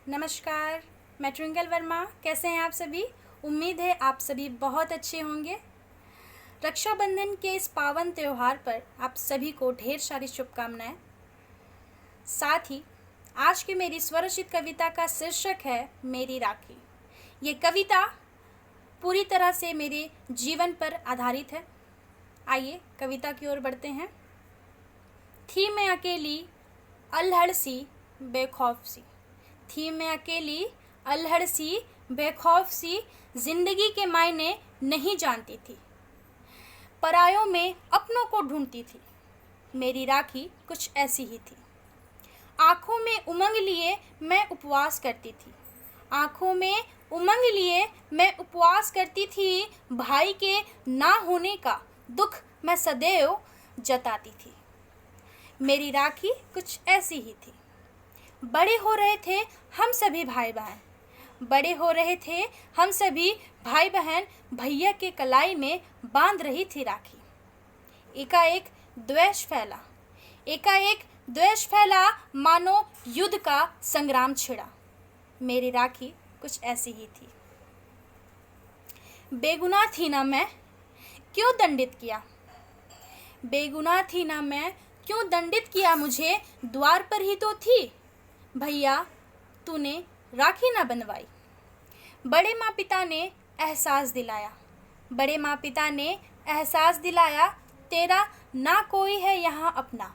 नमस्कार, मैं ट्विंकल वर्मा। कैसे हैं आप सभी? उम्मीद है आप सभी बहुत अच्छे होंगे। रक्षाबंधन के इस पावन त्यौहार पर आप सभी को ढेर सारी शुभकामनाएं। साथ ही आज की मेरी स्वरचित कविता का शीर्षक है मेरी राखी। ये कविता पूरी तरह से मेरे जीवन पर आधारित है। आइए कविता की ओर बढ़ते हैं। थी मैं अकेली अल्हड़ सी बेखौफ सी, थी मैं अकेली अल्हड़ सी बेखौफ सी, जिंदगी के मायने नहीं जानती थी, परायों में अपनों को ढूंढती थी। मेरी राखी कुछ ऐसी ही थी। आँखों में उमंग लिए मैं उपवास करती थी, आँखों में उमंग लिए मैं उपवास करती थी। भाई के ना होने का दुख मैं सदैव जताती थी। मेरी राखी कुछ ऐसी ही थी। बड़े हो रहे थे हम सभी भाई बहन, बड़े हो रहे थे हम सभी भाई बहन, भैया के कलाई में बांध रही थी राखी। एकाएक द्वेष फैला, एकाएक द्वेष फैला, मानो युद्ध का संग्राम छिड़ा। मेरी राखी कुछ ऐसी ही थी। बेगुनाह थी ना मैं, क्यों दंडित किया, बेगुनाह थी ना मैं, क्यों दंडित किया मुझे, द्वार पर ही तो थी भैया तूने राखी ना बनवाई। बड़े माँ पिता ने एहसास दिलाया, बड़े माँ पिता ने एहसास दिलाया, तेरा ना कोई है यहाँ अपना,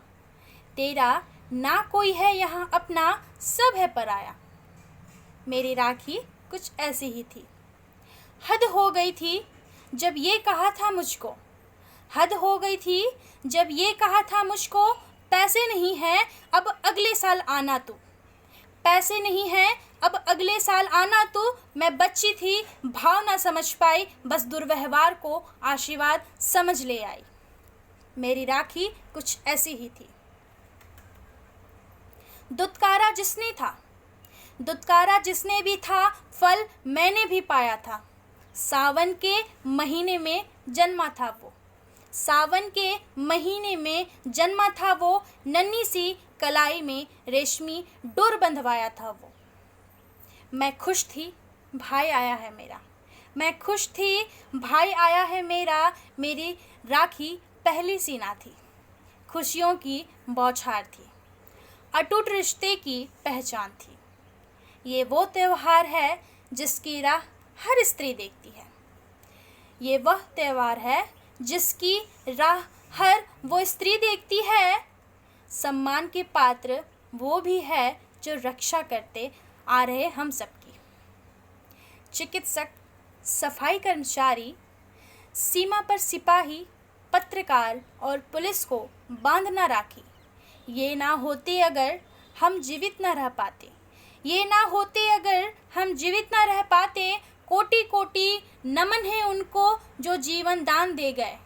तेरा ना कोई है यहाँ अपना, सब है पराया। मेरी राखी कुछ ऐसी ही थी। हद हो गई थी जब ये कहा था मुझको, हद हो गई थी जब ये कहा था मुझको, पैसे नहीं हैं अब अगले साल आना तू, पैसे नहीं हैं अब अगले साल आना तू। मैं बच्ची थी, भाव ना समझ पाई, बस दुर्व्यवहार को आशीर्वाद समझ ले आई। मेरी राखी कुछ ऐसी ही थी। दुत्कारा जिसने था, दुत्कारा जिसने भी था, फल मैंने भी पाया था। सावन के महीने में जन्मा था वो, सावन के महीने में जन्मा था वो, नन्ही सी कलाई में रेशमी डोर बंधवाया था वो। मैं खुश थी भाई आया है मेरा, मैं खुश थी भाई आया है मेरा। मेरी राखी पहली सी ना थी, खुशियों की बौछार थी, अटूट रिश्ते की पहचान थी। ये वो त्यौहार है जिसकी राह हर स्त्री देखती है, ये वह त्यौहार है जिसकी राह हर वो स्त्री देखती है। सम्मान के पात्र वो भी है जो रक्षा करते आ रहे हम सबकी। चिकित्सक, सफाई कर्मचारी, सीमा पर सिपाही, पत्रकार और पुलिस को बांधना राखी। ये ना होते अगर हम जीवित न रह पाते, ये ना होते अगर हम जीवित न रह पाते। कोटि कोटि नमन है उनको जो जीवन दान दे गए,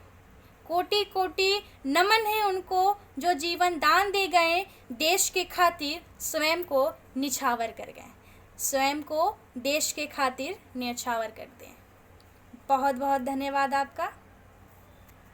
कोटि कोटि नमन है उनको जो जीवन दान दे गए। देश के खातिर स्वयं को निछावर कर गए, स्वयं को देश के खातिर न्यौछावर कर दें। बहुत बहुत धन्यवाद आपका।